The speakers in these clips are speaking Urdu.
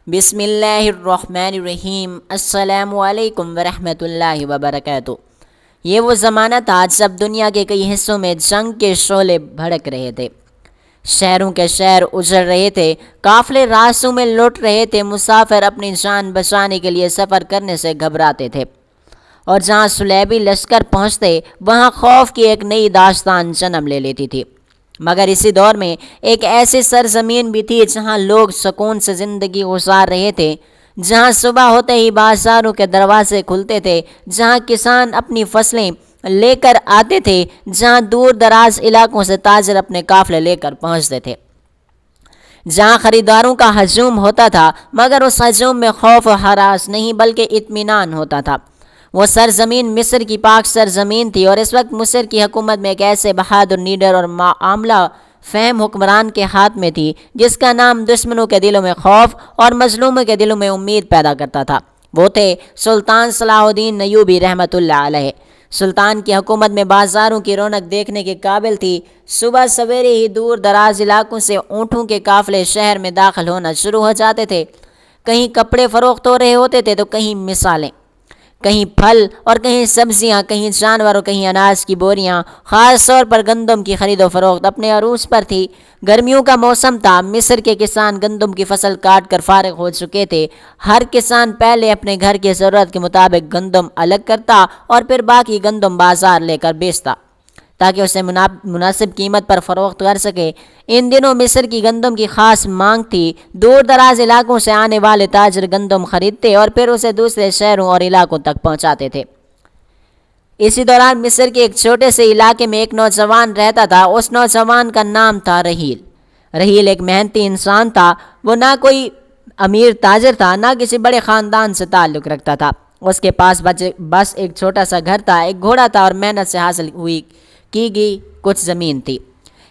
بسم اللہ الرحمن الرحیم۔ السلام علیکم ورحمۃ اللہ وبرکاتہ۔ یہ وہ زمانہ تھا جب دنیا کے کئی حصوں میں جنگ کے شعلے بھڑک رہے تھے، شہروں کے شہر اجڑ رہے تھے، قافلے راستوں میں لٹ رہے تھے، مسافر اپنی جان بچانے کے لیے سفر کرنے سے گھبراتے تھے، اور جہاں صلیبی لشکر پہنچتے وہاں خوف کی ایک نئی داستان جنم لے لیتی تھی۔ مگر اسی دور میں ایک ایسی سرزمین بھی تھی جہاں لوگ سکون سے زندگی گزار رہے تھے، جہاں صبح ہوتے ہی بازاروں کے دروازے کھلتے تھے، جہاں کسان اپنی فصلیں لے کر آتے تھے، جہاں دور دراز علاقوں سے تاجر اپنے قافلے لے کر پہنچتے تھے، جہاں خریداروں کا ہجوم ہوتا تھا مگر اس ہجوم میں خوف و ہراس نہیں بلکہ اطمینان ہوتا تھا۔ وہ سرزمین مصر کی پاک سرزمین تھی، اور اس وقت مصر کی حکومت میں ایک ایسے بہادر لیڈر اور معاملہ فہم حکمران کے ہاتھ میں تھی جس کا نام دشمنوں کے دلوں میں خوف اور مظلوموں کے دلوں میں امید پیدا کرتا تھا۔ وہ تھے سلطان صلاح الدین ایوبی رحمۃ اللہ علیہ۔ سلطان کی حکومت میں بازاروں کی رونق دیکھنے کے قابل تھی۔ صبح سویرے ہی دور دراز علاقوں سے اونٹوں کے قافلے شہر میں داخل ہونا شروع ہو جاتے تھے۔ کہیں کپڑے فروخت ہو رہے ہوتے تھے تو کہیں مثالیں، کہیں پھل اور کہیں سبزیاں، کہیں جانور اور کہیں اناج کی بوریاں۔ خاص طور پر گندم کی خرید و فروخت اپنے عروج پر تھی۔ گرمیوں کا موسم تھا، مصر کے کسان گندم کی فصل کاٹ کر فارغ ہو چکے تھے۔ ہر کسان پہلے اپنے گھر کی ضرورت کے مطابق گندم الگ کرتا اور پھر باقی گندم بازار لے کر بیچتا تاکہ اسے مناسب قیمت پر فروخت کر سکے۔ ان دنوں مصر کی گندم کی خاص مانگ تھی۔ دور دراز علاقوں سے آنے والے تاجر گندم خریدتے اور پھر اسے دوسرے شہروں اور علاقوں تک پہنچاتے تھے۔ اسی دوران مصر کے ایک چھوٹے سے علاقے میں ایک نوجوان رہتا تھا۔ اس نوجوان کا نام تھا رحیل۔ رحیل ایک محنتی انسان تھا۔ وہ نہ کوئی امیر تاجر تھا، نہ کسی بڑے خاندان سے تعلق رکھتا تھا۔ اس کے پاس بس ایک چھوٹا سا گھر تھا، ایک گھوڑا تھا اور محنت سے حاصل کی گئی کچھ زمین تھی۔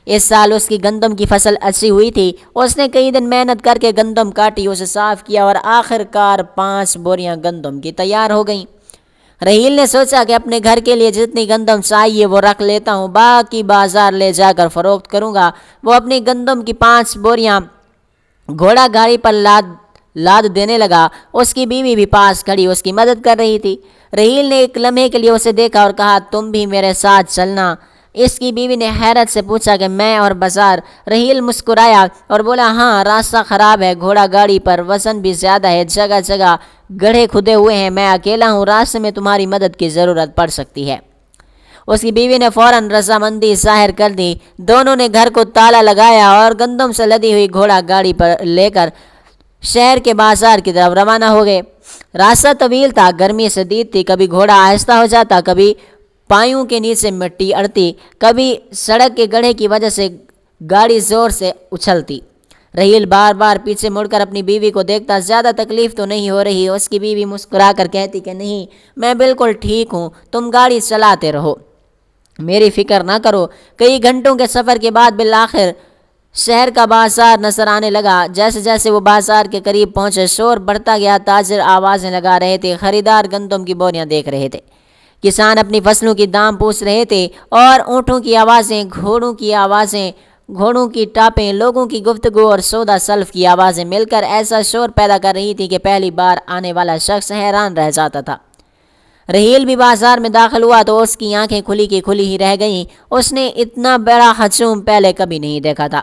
اس سال اس کی گندم کی فصل اچھی ہوئی تھی۔ اس نے کئی دن محنت کر کے گندم کاٹی، اسے صاف کیا اور آخر کار 5 بوریاں گندم کی تیار ہو گئیں۔ رحیل نے سوچا کہ اپنے گھر کے لیے جتنی گندم چاہیے وہ رکھ لیتا ہوں، باقی بازار لے جا کر فروخت کروں گا۔ وہ اپنی گندم کی 5 بوریاں گھوڑا گاڑی پر لاد دینے لگا۔ اس کی بیوی بھی پاس کھڑی اس کی مدد کر رہی تھی۔ رحیل نے ایک لمحے کے لیے اسے دیکھا اور کہا، تم بھی میرے ساتھ چلنا۔ اس کی بیوی نے حیرت سے پوچھا کہ میں اور بازار؟ رحیل مسکرایا اور بولا، ہاں، راستہ خراب ہے، گھوڑا گاڑی پر وزن بھی زیادہ ہے، جگہ جگہ گڑھے کھدے ہوئے ہیں، میں اکیلا ہوں، راستے میں تمہاری مدد کی ضرورت پڑ سکتی ہے۔ اس کی بیوی نے فوراً رضامندی ظاہر کر دی۔ دونوں نے گھر کو تالا لگایا اور گندم سے لدی ہوئی گھوڑا گاڑی پر لے کر شہر کے بازار کی طرف روانہ ہو گئے۔ راستہ طویل تھا، گرمی شدید تھی، کبھی گھوڑا آہستہ ہو جاتا، کبھی پایوں کے نیچے مٹی اڑتی، کبھی سڑک کے گڑھے کی وجہ سے گاڑی زور سے اچھلتی۔ رحیل بار بار پیچھے مڑ کر اپنی بیوی کو دیکھتا، زیادہ تکلیف تو نہیں ہو رہی؟ اس کی بیوی مسکرا کر کہتی کہ نہیں، میں بالکل ٹھیک ہوں، تم گاڑی چلاتے رہو، میری فکر نہ کرو۔ کئی گھنٹوں کے سفر کے بعد بالآخر شہر کا بازار نظر آنے لگا۔ جیسے جیسے وہ بازار کے قریب پہنچے شور بڑھتا گیا، تاجر آوازیں لگا رہے تھے، خریدار گندم کی بوریاں دیکھ رہے تھے، کسان اپنی فصلوں کی دام پوچھ رہے تھے، اور اونٹوں کی آوازیں، گھوڑوں کی ٹاپیں، لوگوں کی گفتگو اور سودا سلف کی آوازیں مل کر ایسا شور پیدا کر رہی تھی کہ پہلی بار آنے والا شخص حیران رہ جاتا تھا۔ رحیل بھی بازار میں داخل ہوا تو اس کی آنکھیں کھلی کی کھلی ہی رہ گئیں۔ اس نے اتنا بڑا ہجوم پہلے کبھی نہیں دیکھا تھا۔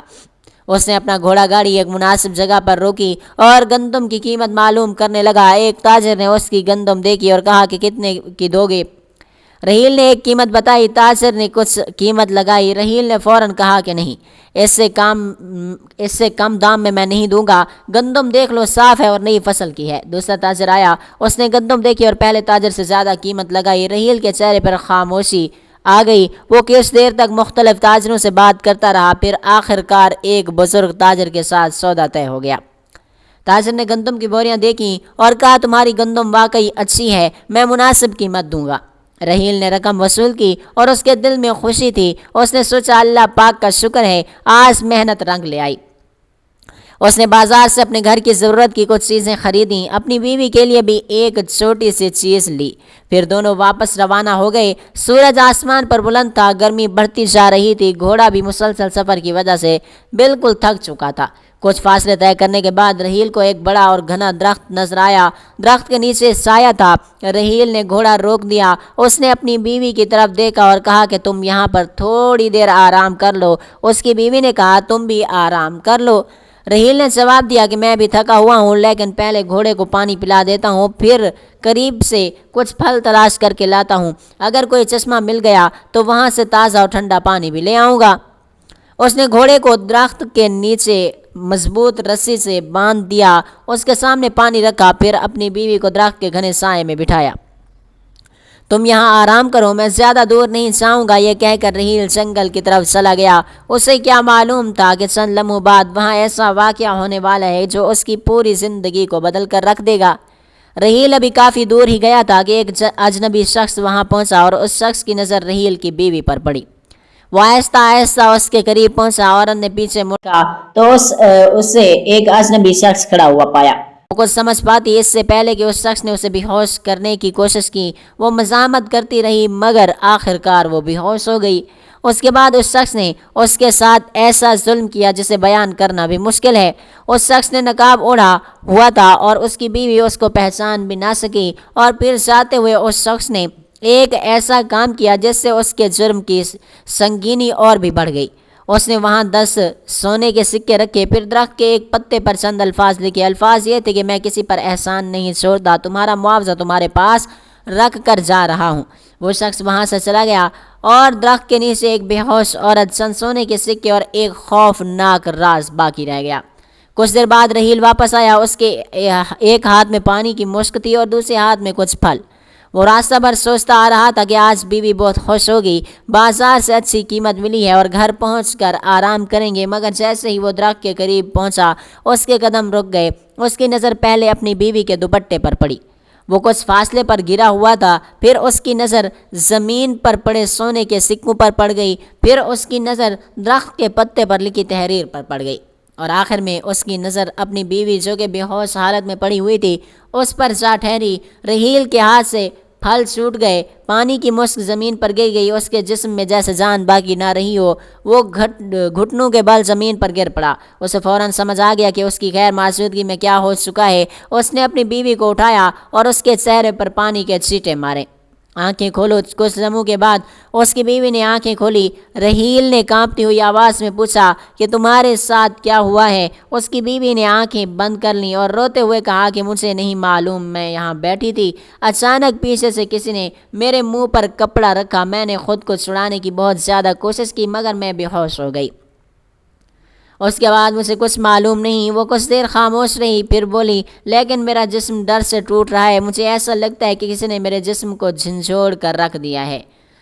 اس نے اپنا گھوڑا گاڑی ایک مناسب جگہ پر روکی اور گندم کی قیمت معلوم کرنے لگا۔ ایک تاجر نے اس کی گندم دیکھی اور کہا کہ کتنے کی دو گے؟ رحیل نے ایک قیمت بتائی، تاجر نے کچھ قیمت لگائی۔ رحیل نے فوراً کہا کہ نہیں، اس سے کم دام میں نہیں دوں گا، گندم دیکھ لو، صاف ہے اور نئی فصل کی ہے۔ دوسرا تاجر آیا، اس نے گندم دیکھی اور پہلے تاجر سے زیادہ قیمت لگائی۔ رحیل کے چہرے پر خاموشی آ گئی۔ وہ کچھ دیر تک مختلف تاجروں سے بات کرتا رہا، پھر آخر کار ایک بزرگ تاجر کے ساتھ سودا طے ہو گیا۔ تاجر نے گندم کی بوریاں دیکھیں اور کہا، تمہاری گندم واقعی اچھی ہے، میں مناسب قیمت دوں گا۔ رحیل نے رقم وصول کی اور اس کے دل میں خوشی تھی۔ اس نے سوچا، اللہ پاک کا شکر ہے، آج محنت رنگ لے آئی۔ اس نے بازار سے اپنے گھر کی ضرورت کی کچھ چیزیں خریدیں، اپنی بیوی کے لیے بھی ایک چھوٹی سی چیز لی، پھر دونوں واپس روانہ ہو گئے۔ سورج آسمان پر بلند تھا، گرمی بڑھتی جا رہی تھی، گھوڑا بھی مسلسل سفر کی وجہ سے بالکل تھک چکا تھا۔ کچھ فاصلے طے کرنے کے بعد رحیل کو ایک بڑا اور گھنا درخت نظر آیا۔ درخت کے نیچے سایہ تھا۔ رحیل نے گھوڑا روک دیا۔ اس نے اپنی بیوی کی طرف دیکھا اور کہا کہ تم یہاں پر تھوڑی دیر آرام کر لو۔ اس کی بیوی نے کہا تم بھی آرام کر لو۔ رحیل نے جواب دیا کہ میں بھی تھکا ہوا ہوں، لیکن پہلے گھوڑے کو پانی پلا دیتا ہوں، پھر قریب سے کچھ پھل تلاش کر کے لاتا ہوں۔ اگر کوئی چشمہ مل گیا تو وہاں سے تازہ اور ٹھنڈا پانی بھی لے آؤں گا۔ اس نے گھوڑے کو درخت کے نیچے مضبوط رسی سے باندھ دیا، اس کے سامنے پانی رکھا، پھر اپنی بیوی کو درخت کے گھنے سائے میں بٹھایا۔ تم یہاں آرام کرو، میں زیادہ دور نہیں جاؤں گا۔ یہ کہہ کر رحیل جنگل کی طرف چلا گیا۔ اسے کیا معلوم تھا کہ چند لمحوں بعد وہاں ایسا واقعہ ہونے والا ہے جو اس کی پوری زندگی کو بدل کر رکھ دے گا۔ رحیل ابھی کافی دور ہی گیا تھا کہ ایک اجنبی شخص وہاں پہنچا اور اس شخص کی نظر رحیل کی بیوی پر پڑی۔ وہ آہستہ آہستہ اس کے قریب پہنچا۔ عورت نے پیچھے مڑا تو اسے ایک اجنبی شخص کھڑا ہوا پایا۔ وہ کچھ سمجھ پاتی اس سے پہلے کہ اس شخص نے اسے بے ہوش کرنے کی کوشش کی۔ وہ مزاحمت کرتی رہی مگر آخر کار وہ بے ہوش ہو گئی۔ اس کے بعد اس شخص نے اس کے ساتھ ایسا ظلم کیا جسے بیان کرنا بھی مشکل ہے۔ اس شخص نے نقاب اوڑھا ہوا تھا اور اس کی بیوی اس کو پہچان بھی نہ سکی، اور پھر جاتے ہوئے اس شخص نے ایک ایسا کام کیا جس سے اس کے جرم کی سنگینی اور بھی بڑھ گئی۔ اس نے وہاں 10 سونے کے سکے رکھے، پھر درخت کے ایک پتے پر چند الفاظ لکھے۔ الفاظ یہ تھے کہ میں کسی پر احسان نہیں چھوڑتا، تمہارا معاوضہ تمہارے پاس رکھ کر جا رہا ہوں۔ وہ شخص وہاں سے چلا گیا اور درخت کے نیچے ایک بے ہوش عورت، چند سونے کے سکے اور ایک خوفناک راز باقی رہ گیا۔ کچھ دیر بعد رحیل واپس آیا۔ اس کے ایک ہاتھ میں پانی کی مشک تھی اور دوسرے ہاتھ میں کچھ پھل۔ وہ راستہ بھر سوچتا آ رہا تھا کہ آج بیوی بہت خوش ہوگی، بازار سے اچھی قیمت ملی ہے اور گھر پہنچ کر آرام کریں گے، مگر جیسے ہی وہ درخت کے قریب پہنچا اس کے قدم رک گئے۔ اس کی نظر پہلے اپنی بیوی کے دوپٹے پر پڑی۔ وہ کچھ فاصلے پر گرا ہوا تھا، پھر اس کی نظر زمین پر پڑے سونے کے سکوں پر پڑ گئی، پھر اس کی نظر درخت کے پتے پر لکھی تحریر پر پڑ گئی، اور آخر میں اس کی نظر اپنی بیوی جو کہ بے ہوش حالت میں پڑی ہوئی تھی اس پر جا ٹھہری۔ رحیل کے ہاتھ سے پھل چھوٹ گئے، پانی کی مشک زمین پر گر گئی، اس کے جسم میں جیسے جان باقی نہ رہی ہو۔ وہ گھٹنوں کے بل زمین پر گر پڑا۔ اسے فوراً سمجھ آ گیا کہ اس کی غیر موجودگی میں کیا ہو چکا ہے۔ اس نے اپنی بیوی کو اٹھایا اور اس کے چہرے پر پانی کے چھینٹے مارے۔ آنکھیں کھولو۔ کچھ لمحوں کے بعد اس کی بیوی نے آنکھیں کھولی۔ رحیل نے کانپتی ہوئی آواز میں پوچھا کہ تمہارے ساتھ کیا ہوا ہے؟ اس کی بیوی نے آنکھیں بند کر لیں اور روتے ہوئے کہا کہ مجھے نہیں معلوم، میں یہاں بیٹھی تھی، اچانک پیچھے سے کسی نے میرے منہ پر کپڑا رکھا، میں نے خود کو چھڑانے کی بہت زیادہ کوشش کی مگر میں بے ہوش ہو گئی۔ اس کے بعد مجھے کچھ معلوم نہیں۔ وہ کچھ دیر خاموش رہی، پھر بولی لیکن میرا جسم ڈر سے ٹوٹ رہا ہے، مجھے ایسا لگتا ہے کہ کسی نے میرے جسم کو جھنجھوڑ کر رکھ دیا ہے۔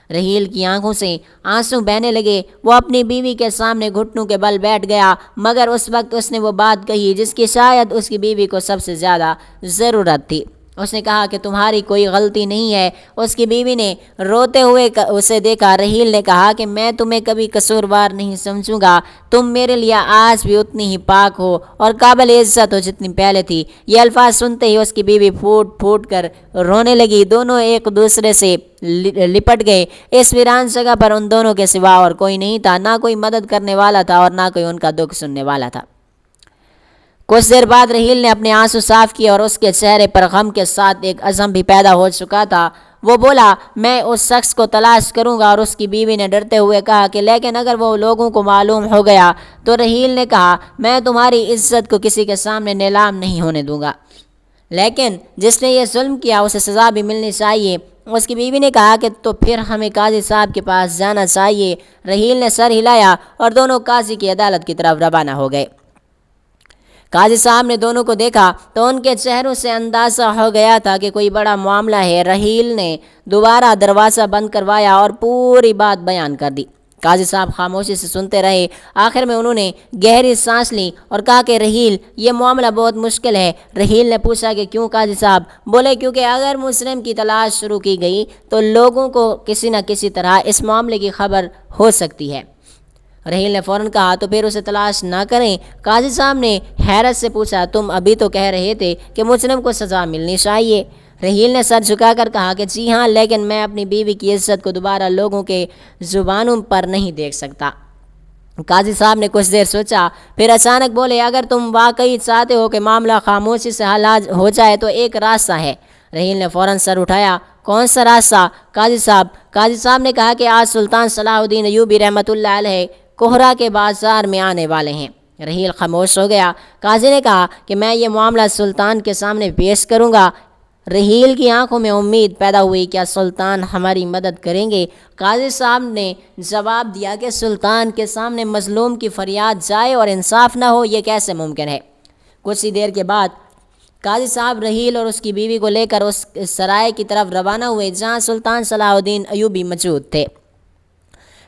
رحیل کی آنکھوں سے آنسو بہنے لگے۔ وہ اپنی بیوی کے سامنے گھٹنوں کے بل بیٹھ گیا، مگر اس وقت اس نے وہ بات کہی جس کی شاید اس کی بیوی کو سب سے زیادہ ضرورت تھی۔ اس نے کہا کہ تمہاری کوئی غلطی نہیں ہے۔ اس کی بیوی نے روتے ہوئے اسے دیکھا۔ رحیل نے کہا کہ میں تمہیں کبھی قصوروار نہیں سمجھوں گا، تم میرے لیے آج بھی اتنی ہی پاک ہو اور قابل عزت ہو جتنی پہلے تھی۔ یہ الفاظ سنتے ہی اس کی بیوی پھوٹ پھوٹ کر رونے لگی۔ دونوں ایک دوسرے سے لپٹ گئے۔ اس ویران جگہ پر ان دونوں کے سوا اور کوئی نہیں تھا، نہ کوئی مدد کرنے والا تھا اور نہ کوئی ان کا دکھ سننے والا تھا۔ کچھ دیر بعد رحیل نے اپنے آنسو صاف کیے اور اس کے چہرے پر غم کے ساتھ ایک عزم بھی پیدا ہو چکا تھا۔ وہ بولا میں اس شخص کو تلاش کروں گا، اور اس کی بیوی نے ڈرتے ہوئے کہا کہ لیکن اگر وہ لوگوں کو معلوم ہو گیا تو؟ رحیل نے کہا میں تمہاری عزت کو کسی کے سامنے نیلام نہیں ہونے دوں گا، لیکن جس نے یہ ظلم کیا اسے سزا بھی ملنی چاہیے۔ اس کی بیوی نے کہا کہ تو پھر ہمیں قاضی صاحب کے پاس جانا چاہیے۔ رحیل نے سر ہلایا اور دونوں قاضی کی عدالت کی طرف روانہ ہو گئے۔ قاضی صاحب نے دونوں کو دیکھا تو ان کے چہروں سے اندازہ ہو گیا تھا کہ کوئی بڑا معاملہ ہے۔ رحیل نے دوبارہ دروازہ بند کروایا اور پوری بات بیان کر دی۔ قاضی صاحب خاموشی سے سنتے رہے۔ آخر میں انہوں نے گہری سانس لی اور کہا کہ رحیل یہ معاملہ بہت مشکل ہے۔ رحیل نے پوچھا کہ کیوں قاضی صاحب؟ بولے کیونکہ اگر مجرم کی تلاش شروع کی گئی تو لوگوں کو کسی نہ کسی طرح اس معاملے کی خبر ہو سکتی ہے۔ رحیل نے فوراً کہا تو پھر اسے تلاش نہ کریں۔ قاضی صاحب نے حیرت سے پوچھا تم ابھی تو کہہ رہے تھے کہ مجرم کو سزا ملنی چاہیے۔ رحیل نے سر جھکا کر کہا کہ جی ہاں، لیکن میں اپنی بیوی کی عزت کو دوبارہ لوگوں کے زبانوں پر نہیں دیکھ سکتا۔ قاضی صاحب نے کچھ دیر سوچا، پھر اچانک بولے، اگر تم واقعی چاہتے ہو کہ معاملہ خاموشی سے حل ہو جائے تو ایک راستہ ہے۔ رحیل نے فوراً سر اٹھایا، کون سا راستہ قاضی صاحب نے کہا کہ آج سلطان صلاح الدین ایوبی رحمۃ اللہ علیہ کوہرا کے بازار میں آنے والے ہیں۔ رحیل خاموش ہو گیا۔ قاضی نے کہا کہ میں یہ معاملہ سلطان کے سامنے پیش کروں گا۔ رحیل کی آنکھوں میں امید پیدا ہوئی، کیا سلطان ہماری مدد کریں گے؟ قاضی صاحب نے جواب دیا کہ سلطان کے سامنے مظلوم کی فریاد جائے اور انصاف نہ ہو، یہ کیسے ممکن ہے؟ کچھ ہی دیر کے بعد قاضی صاحب رحیل اور اس کی بیوی کو لے کر اس سرائے کی طرف روانہ ہوئے جہاں سلطان صلاح الدین ایوبی موجود تھے۔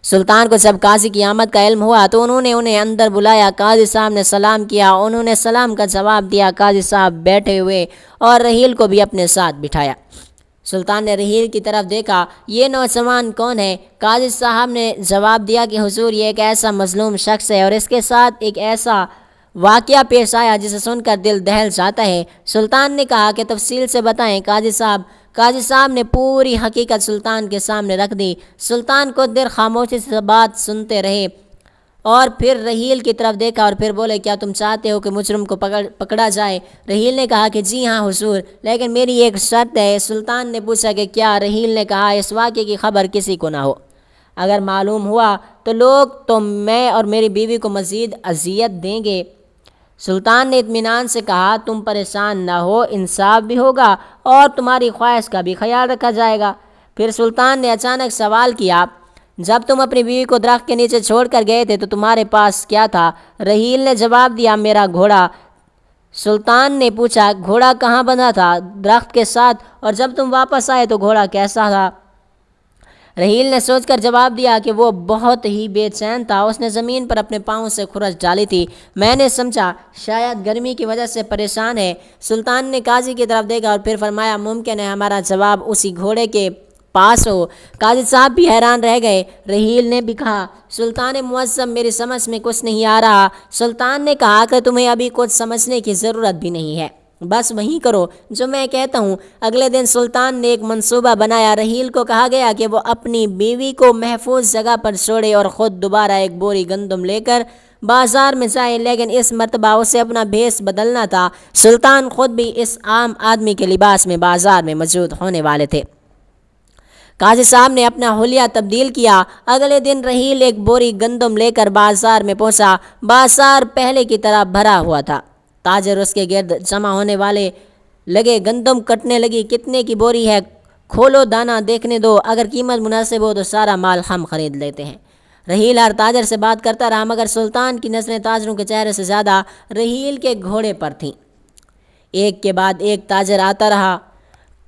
سلطان کو جب قاضی کی آمد کا علم ہوا تو انہوں نے انہیں اندر بلایا۔ قاضی صاحب نے سلام کیا، انہوں نے سلام کا جواب دیا۔ قاضی صاحب بیٹھے ہوئے اور رحیل کو بھی اپنے ساتھ بٹھایا۔ سلطان نے رحیل کی طرف دیکھا، یہ نوجوان کون ہے؟ قاضی صاحب نے جواب دیا کہ حضور، یہ ایک ایسا مظلوم شخص ہے اور اس کے ساتھ ایک ایسا واقعہ پیش آیا جسے سن کر دل دہل جاتا ہے۔ سلطان نے کہا کہ تفصیل سے بتائیں۔ قاضی صاحب نے پوری حقیقت سلطان کے سامنے رکھ دی۔ سلطان کو دیر خاموشی سے بات سنتے رہے اور پھر رحیل کی طرف دیکھا اور پھر بولے، کیا تم چاہتے ہو کہ مجرم کو پکڑا جائے؟ رحیل نے کہا کہ جی ہاں حضور، لیکن میری ایک شرط ہے۔ سلطان نے پوچھا کہ کیا؟ رحیل نے کہا، اس واقعے کی خبر کسی کو نہ ہو۔ اگر معلوم ہوا تو لوگ تو میں اور میری بیوی کو مزید اذیت دیں گے۔ سلطان نے اطمینان سے کہا، تم پریشان نہ ہو، انصاف بھی ہوگا اور تمہاری خواہش کا بھی خیال رکھا جائے گا۔ پھر سلطان نے اچانک سوال کیا، جب تم اپنی بیوی کو درخت کے نیچے چھوڑ کر گئے تھے تو تمہارے پاس کیا تھا؟ رحیل نے جواب دیا، میرا گھوڑا۔ سلطان نے پوچھا، گھوڑا کہاں بندھا تھا؟ درخت کے ساتھ۔ اور جب تم واپس آئے تو گھوڑا کیسا تھا؟ رحیل نے سوچ کر جواب دیا کہ وہ بہت ہی بے چین تھا، اس نے زمین پر اپنے پاؤں سے کھرچ ڈالی تھی۔ میں نے سمجھا شاید گرمی کی وجہ سے پریشان ہے۔ سلطان نے قاضی کی طرف دیکھا اور پھر فرمایا، ممکن ہے ہمارا جواب اسی گھوڑے کے پاس ہو۔ قاضی صاحب بھی حیران رہ گئے۔ رحیل نے بھی کہا، سلطان معظم، میری سمجھ میں کچھ نہیں آ رہا۔ سلطان نے کہا کہ تمہیں ابھی کچھ سمجھنے کی ضرورت بھی نہیں ہے، بس وہی کرو جو میں کہتا ہوں۔ اگلے دن سلطان نے ایک منصوبہ بنایا۔ رحیل کو کہا گیا کہ وہ اپنی بیوی کو محفوظ جگہ پر چھوڑے اور خود دوبارہ ایک بوری گندم لے کر بازار میں جائے، لیکن اس مرتبہ اسے اپنا بھیس بدلنا تھا۔ سلطان خود بھی اس عام آدمی کے لباس میں بازار میں موجود ہونے والے تھے۔ قاضی صاحب نے اپنا حلیہ تبدیل کیا۔ اگلے دن رحیل ایک بوری گندم لے کر بازار میں پہنچا۔ بازار پہلے کی طرح بھرا ہوا تھا۔ تاجر اس کے گرد جمع ہونے والے لگے، گندم کٹنے لگی۔ کتنے کی بوری ہے؟ کھولو دانہ دیکھنے دو، اگر قیمت مناسب ہو تو سارا مال ہم خرید لیتے ہیں۔ رحیل ہر تاجر سے بات کرتا رہا، مگر سلطان کی نظریں تاجروں کے چہرے سے زیادہ رحیل کے گھوڑے پر تھیں۔ ایک کے بعد ایک تاجر آتا رہا،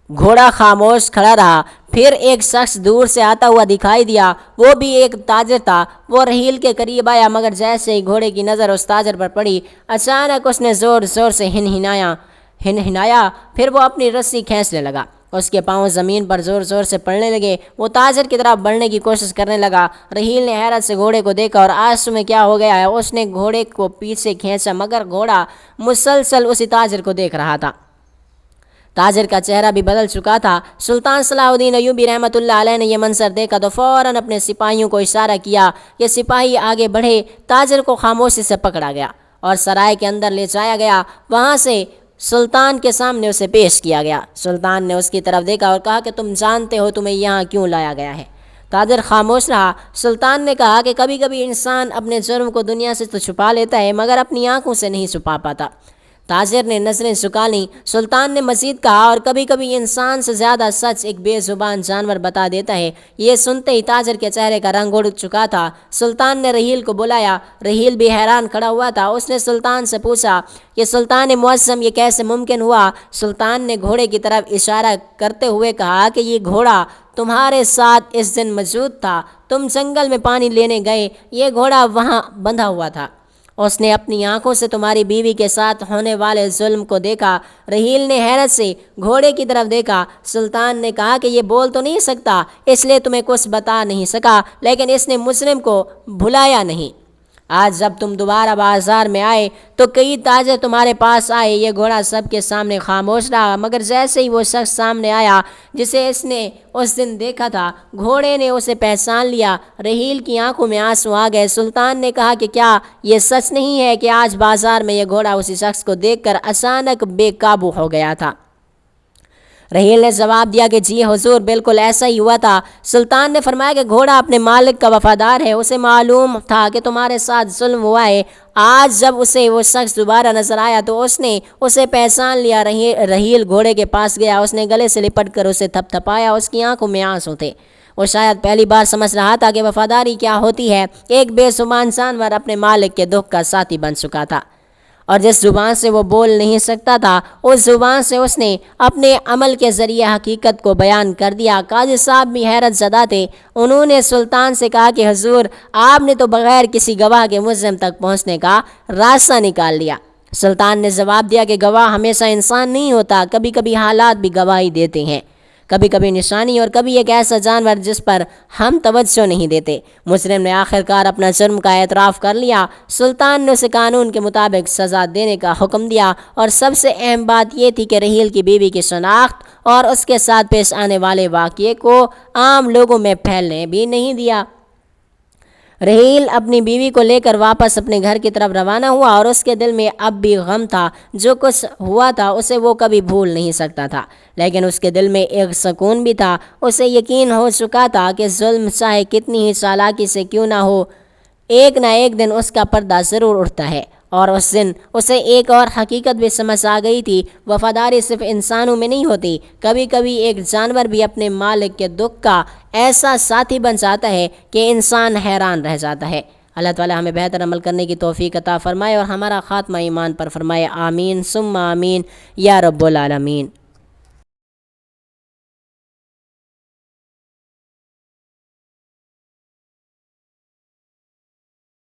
گھوڑا خاموش کھڑا رہا۔ پھر ایک شخص دور سے آتا ہوا دکھائی دیا، وہ بھی ایک تاجر تھا۔ وہ رحیل کے قریب آیا، مگر جیسے ہی گھوڑے کی نظر اس تاجر پر پڑی، اچانک اس نے زور زور سے ہنہنایا، پھر وہ اپنی رسی کھینچنے لگا۔ اس کے پاؤں زمین پر زور زور سے پڑنے لگے۔ وہ تاجر کی طرف بڑھنے کی کوشش کرنے لگا۔ رحیل نے حیرت سے گھوڑے کو دیکھا اور آج تمہیں کیا ہو گیا ہے؟ اس نے گھوڑے کو پیچھے کھینچا، مگر گھوڑا مسلسل اسی تاجر کو دیکھ رہا تھا۔ تاجر کا چہرہ بھی بدل چکا تھا۔ سلطان صلاح الدین ایوبی رحمۃ اللہ علیہ نے یہ منظر دیکھا تو فوراً اپنے سپاہیوں کو اشارہ کیا کہ سپاہی آگے بڑھے۔ تاجر کو خاموشی سے پکڑا گیا اور سرائے کے اندر لے جایا گیا۔ وہاں سے سلطان کے سامنے اسے پیش کیا گیا۔ سلطان نے اس کی طرف دیکھا اور کہا کہ تم جانتے ہو تمہیں یہاں کیوں لایا گیا ہے؟ تاجر خاموش رہا۔ سلطان نے کہا کہ کبھی کبھی انسان اپنے جرم کو دنیا سے تو چھپا لیتا ہے، مگر اپنی آنکھوں سے نہیں چھپا پاتا۔ تاجر نے نظریں جھکا لیں۔ سلطان نے مزید کہا، اور کبھی کبھی انسان سے زیادہ سچ ایک بے زبان جانور بتا دیتا ہے۔ یہ سنتے ہی تاجر کے چہرے کا رنگ اڑ چکا تھا۔ سلطان نے رحیل کو بلایا۔ رحیل بھی حیران کھڑا ہوا تھا۔ اس نے سلطان سے پوچھا کہ سلطان معظم، یہ کیسے ممکن ہوا؟ سلطان نے گھوڑے کی طرف اشارہ کرتے ہوئے کہا کہ یہ گھوڑا تمہارے ساتھ اس دن موجود تھا، تم جنگل میں پانی لینے گئے، یہ گھوڑا وہاں بندھا ہوا تھا۔ اس نے اپنی آنکھوں سے تمہاری بیوی کے ساتھ ہونے والے ظلم کو دیکھا۔ رحیل نے حیرت سے گھوڑے کی طرف دیکھا۔ سلطان نے کہا کہ یہ بول تو نہیں سکتا، اس لیے تمہیں کچھ بتا نہیں سکا، لیکن اس نے مجرم کو بھلایا نہیں۔ آج جب تم دوبارہ بازار میں آئے تو کئی تاجر تمہارے پاس آئے، یہ گھوڑا سب کے سامنے خاموش رہا، مگر جیسے ہی وہ شخص سامنے آیا جسے اس نے اس دن دیکھا تھا، گھوڑے نے اسے پہچان لیا۔ رحیل کی آنکھوں میں آنسو آ گئے۔ سلطان نے کہا کہ کیا یہ سچ نہیں ہے کہ آج بازار میں یہ گھوڑا اسی شخص کو دیکھ کر اچانک بے قابو ہو گیا تھا؟ رحیل نے جواب دیا کہ جی حضور، بالکل ایسا ہی ہوا تھا۔ سلطان نے فرمایا کہ گھوڑا اپنے مالک کا وفادار ہے، اسے معلوم تھا کہ تمہارے ساتھ ظلم ہوا ہے۔ آج جب اسے وہ شخص دوبارہ نظر آیا تو اس نے اسے پہچان لیا۔ رحیل گھوڑے کے پاس گیا، اس نے گلے سے لپٹ کر اسے تھپ تھپایا، اس کی آنکھوں میں آنسو تھے۔ وہ شاید پہلی بار سمجھ رہا تھا کہ وفاداری کیا ہوتی ہے۔ ایک بے زبان جانور اپنے مالک کے دکھ کا ساتھی بن چکا تھا، اور جس زبان سے وہ بول نہیں سکتا تھا اس زبان سے اس نے اپنے عمل کے ذریعے حقیقت کو بیان کر دیا۔ قاضی صاحب بھی حیرت زدہ تھے۔ انہوں نے سلطان سے کہا کہ حضور، آپ نے تو بغیر کسی گواہ کے مجرم تک پہنچنے کا راستہ نکال لیا۔ سلطان نے جواب دیا کہ گواہ ہمیشہ انسان نہیں ہوتا، کبھی کبھی حالات بھی گواہی دیتے ہیں، کبھی کبھی نشانی، اور کبھی ایک ایسا جانور جس پر ہم توجہ نہیں دیتے۔ مجرم نے آخر کار اپنا جرم کا اعتراف کر لیا۔ سلطان نے اسے قانون کے مطابق سزا دینے کا حکم دیا، اور سب سے اہم بات یہ تھی کہ رحیل کی بیوی کی شناخت اور اس کے ساتھ پیش آنے والے واقعے کو عام لوگوں میں پھیلنے بھی نہیں دیا۔ رحیل اپنی بیوی کو لے کر واپس اپنے گھر کی طرف روانہ ہوا، اور اس کے دل میں اب بھی غم تھا۔ جو کچھ ہوا تھا اسے وہ کبھی بھول نہیں سکتا تھا، لیکن اس کے دل میں ایک سکون بھی تھا۔ اسے یقین ہو چکا تھا کہ ظلم چاہے کتنی ہی چالاکی سے کیوں نہ ہو، ایک نہ ایک دن اس کا پردہ ضرور اٹھتا ہے۔ اور اس دن اسے ایک اور حقیقت بھی سمجھ آ گئی تھی، وفاداری صرف انسانوں میں نہیں ہوتی، کبھی کبھی ایک جانور بھی اپنے مالک کے دکھ کا ایسا ساتھی بن جاتا ہے کہ انسان حیران رہ جاتا ہے۔ اللہ تعالی ہمیں بہتر عمل کرنے کی توفیق عطا فرمائے اور ہمارا خاتمہ ایمان پر فرمائے۔ آمین ثم آمین یا رب العالمین۔